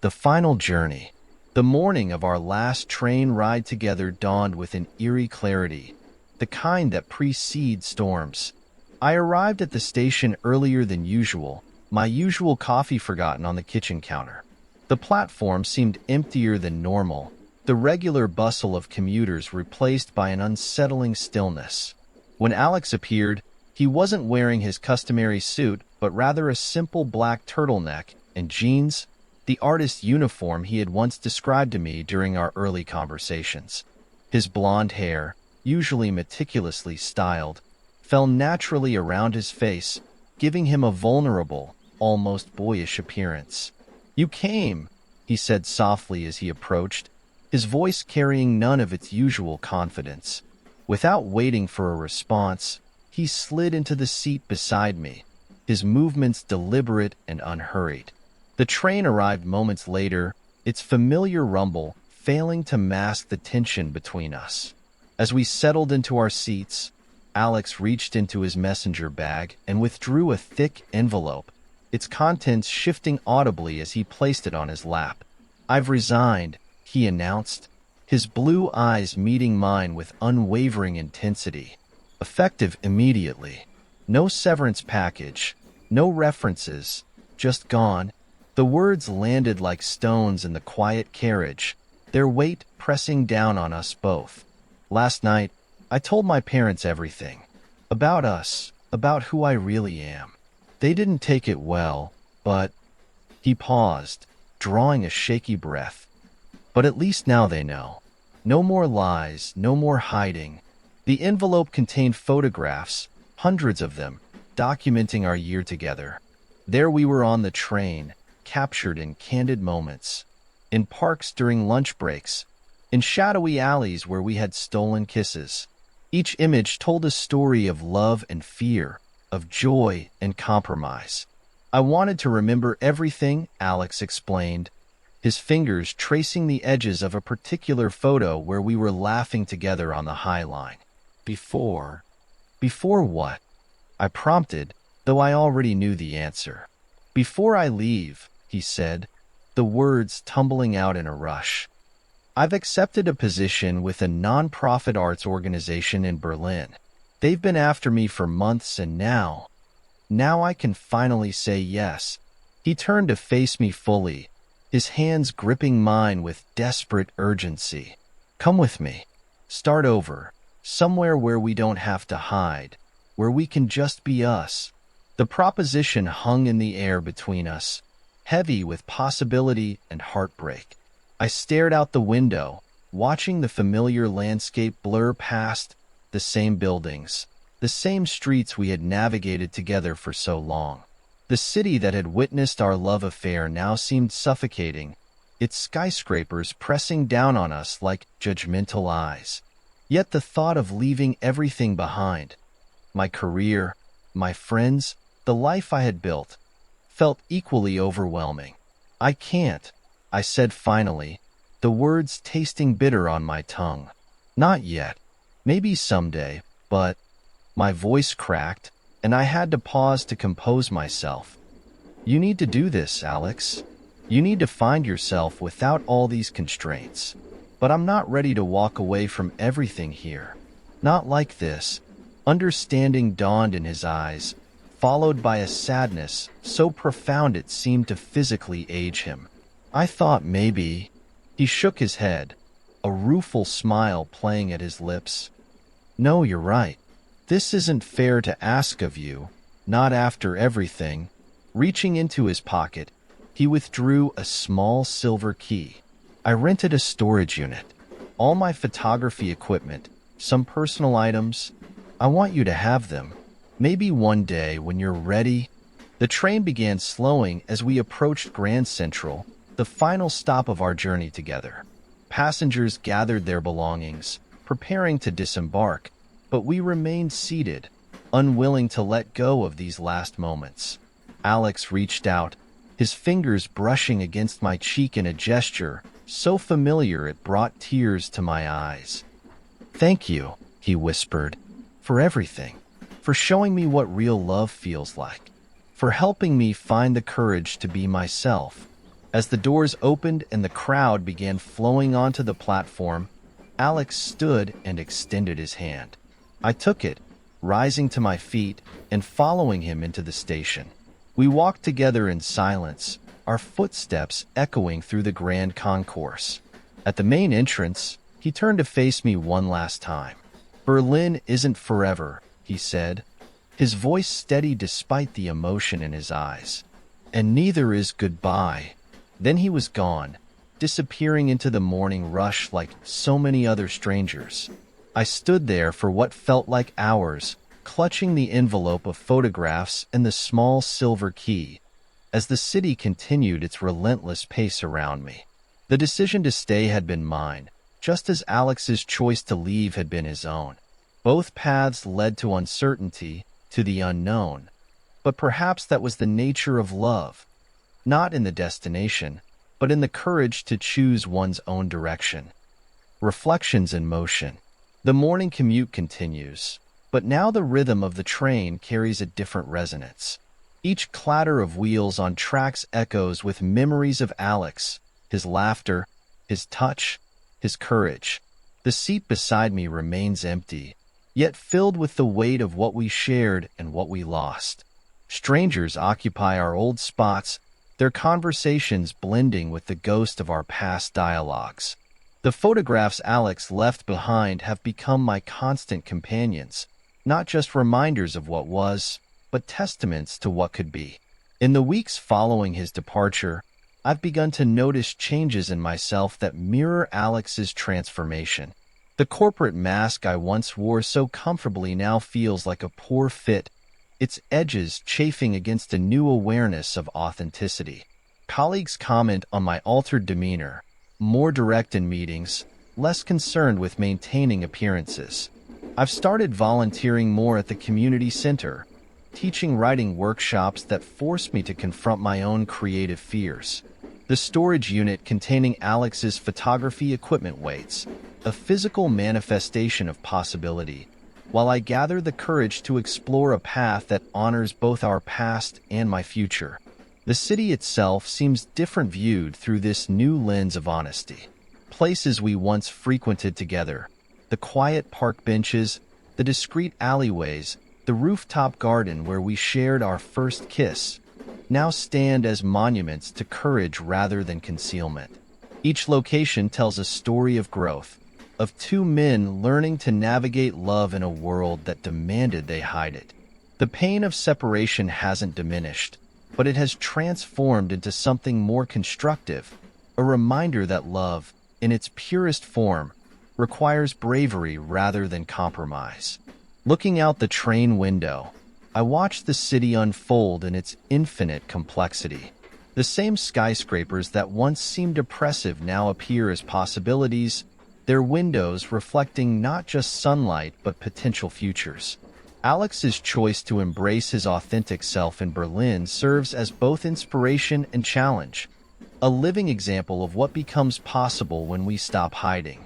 The final journey. The morning of our last train ride together dawned with an eerie clarity, the kind that precedes storms. I arrived at the station earlier than usual, my usual coffee forgotten on the kitchen counter. The platform seemed emptier than normal, the regular bustle of commuters replaced by an unsettling stillness. When Alex appeared, he wasn't wearing his customary suit, but rather a simple black turtleneck and jeans, the artist uniform he had once described to me during our early conversations. His blonde hair, usually meticulously styled, fell naturally around his face, giving him a vulnerable, almost boyish appearance. "You came," he said softly as he approached, his voice carrying none of its usual confidence. Without waiting for a response, he slid into the seat beside me, his movements deliberate and unhurried. The train arrived moments later, its familiar rumble failing to mask the tension between us. As we settled into our seats, Alex reached into his messenger bag and withdrew a thick envelope, its contents shifting audibly as he placed it on his lap. "I've resigned," he announced, his blue eyes meeting mine with unwavering intensity. "Effective immediately. No severance package, no references, just gone." The words landed like stones in the quiet carriage, their weight pressing down on us both. "Last night, I told my parents everything. About us, about who I really am. They didn't take it well, but—" He paused, drawing a shaky breath. "But at least now they know. No more lies, no more hiding." The envelope contained photographs, hundreds of them, documenting our year together. There we were on the train, captured in candid moments, in parks during lunch breaks, in shadowy alleys where we had stolen kisses. Each image told a story of love and fear, of joy and compromise. "I wanted to remember everything," Alex explained, his fingers tracing the edges of a particular photo where we were laughing together on the High Line. "Before." "Before what?" I prompted, though I already knew the answer. "Before I leave," he said, the words tumbling out in a rush. "I've accepted a position with a non-profit arts organization in Berlin. They've been after me for months, and now I can finally say yes." He turned to face me fully, his hands gripping mine with desperate urgency. "Come with me. Start over. Somewhere where we don't have to hide, where we can just be us." The proposition hung in the air between us, heavy with possibility and heartbreak. I stared out the window, watching the familiar landscape blur past, the same buildings, the same streets we had navigated together for so long. The city that had witnessed our love affair now seemed suffocating, its skyscrapers pressing down on us like judgmental eyes. Yet the thought of leaving everything behind, my career, my friends, the life I had built, felt equally overwhelming. "I can't," I said finally, the words tasting bitter on my tongue. "Not yet. Maybe someday, but—" My voice cracked, and I had to pause to compose myself. "You need to do this, Alex. You need to find yourself without all these constraints. But I'm not ready to walk away from everything here. Not like this." Understanding dawned in his eyes, followed by a sadness so profound it seemed to physically age him. "I thought maybe—" He shook his head, a rueful smile playing at his lips. "No, you're right. This isn't fair to ask of you, not after everything." Reaching into his pocket, he withdrew a small silver key. "I rented a storage unit. All my photography equipment, some personal items. I want you to have them. Maybe one day when you're ready." The train began slowing as we approached Grand Central, the final stop of our journey together. Passengers gathered their belongings, preparing to disembark, but we remained seated, unwilling to let go of these last moments. Alex reached out, his fingers brushing against my cheek in a gesture so familiar it brought tears to my eyes. "Thank you," he whispered, "for everything. For showing me what real love feels like. For helping me find the courage to be myself." As the doors opened and the crowd began flowing onto the platform, Alex stood and extended his hand. I took it, rising to my feet and following him into the station. We walked together in silence, our footsteps echoing through the grand concourse. At the main entrance, he turned to face me one last time. "Berlin isn't forever," he said, his voice steady despite the emotion in his eyes. "And neither is goodbye." Then he was gone, disappearing into the morning rush like so many other strangers. I stood there for what felt like hours, clutching the envelope of photographs and the small silver key, as the city continued its relentless pace around me. The decision to stay had been mine, just as Alex's choice to leave had been his own. Both paths led to uncertainty, to the unknown. But perhaps that was the nature of love, not in the destination, but in the courage to choose one's own direction. Reflections in motion. The morning commute continues, but now the rhythm of the train carries a different resonance. Each clatter of wheels on tracks echoes with memories of Alex, his laughter, his touch, his courage. The seat beside me remains empty, yet filled with the weight of what we shared and what we lost. Strangers occupy our old spots, their conversations blending with the ghost of our past dialogues. The photographs Alex left behind have become my constant companions, not just reminders of what was, but testaments to what could be. In the weeks following his departure, I've begun to notice changes in myself that mirror Alex's transformation. The corporate mask I once wore so comfortably now feels like a poor fit, its edges chafing against a new awareness of authenticity. Colleagues comment on my altered demeanor, more direct in meetings, less concerned with maintaining appearances. I've started volunteering more at the community center, teaching writing workshops that force me to confront my own creative fears. The storage unit containing Alex's photography equipment waits, a physical manifestation of possibility, while I gather the courage to explore a path that honors both our past and my future. The city itself seems different viewed through this new lens of honesty. Places we once frequented together, the quiet park benches, the discreet alleyways, the rooftop garden where we shared our first kiss, now stand as monuments to courage rather than concealment. Each location tells a story of growth, of two men learning to navigate love in a world that demanded they hide it. The pain of separation hasn't diminished, but it has transformed into something more constructive, a reminder that love, in its purest form, requires bravery rather than compromise. Looking out the train window, I watch the city unfold in its infinite complexity. The same skyscrapers that once seemed oppressive now appear as possibilities, their windows reflecting not just sunlight but potential futures. Alex's choice to embrace his authentic self in Berlin serves as both inspiration and challenge, a living example of what becomes possible when we stop hiding.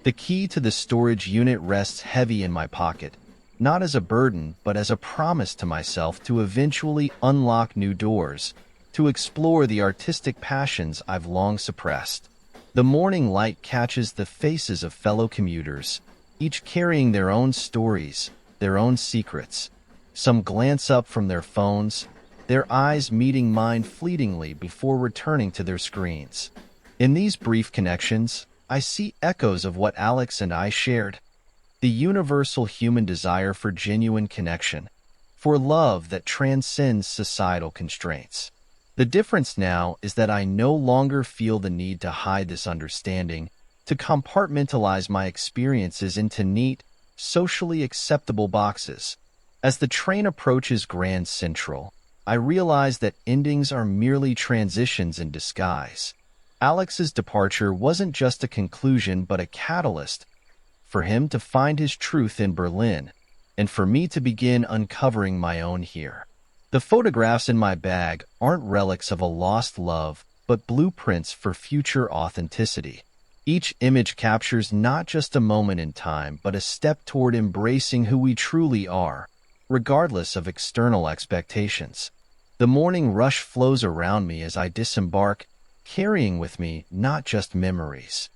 The key to the storage unit rests heavy in my pocket, not as a burden but as a promise to myself to eventually unlock new doors, to explore the artistic passions I've long suppressed. The morning light catches the faces of fellow commuters, each carrying their own stories, their own secrets. Some glance up from their phones, their eyes meeting mine fleetingly before returning to their screens. In these brief connections, I see echoes of what Alex and I shared: the universal human desire for genuine connection, for love that transcends societal constraints. The difference now is that I no longer feel the need to hide this understanding, to compartmentalize my experiences into neat, socially acceptable boxes. As the train approaches Grand Central, I realize that endings are merely transitions in disguise. Alex's departure wasn't just a conclusion but a catalyst for him to find his truth in Berlin, and for me to begin uncovering my own here. The photographs in my bag aren't relics of a lost love, but blueprints for future authenticity. Each image captures not just a moment in time, but a step toward embracing who we truly are, regardless of external expectations. The morning rush flows around me as I disembark, carrying with me not just memories,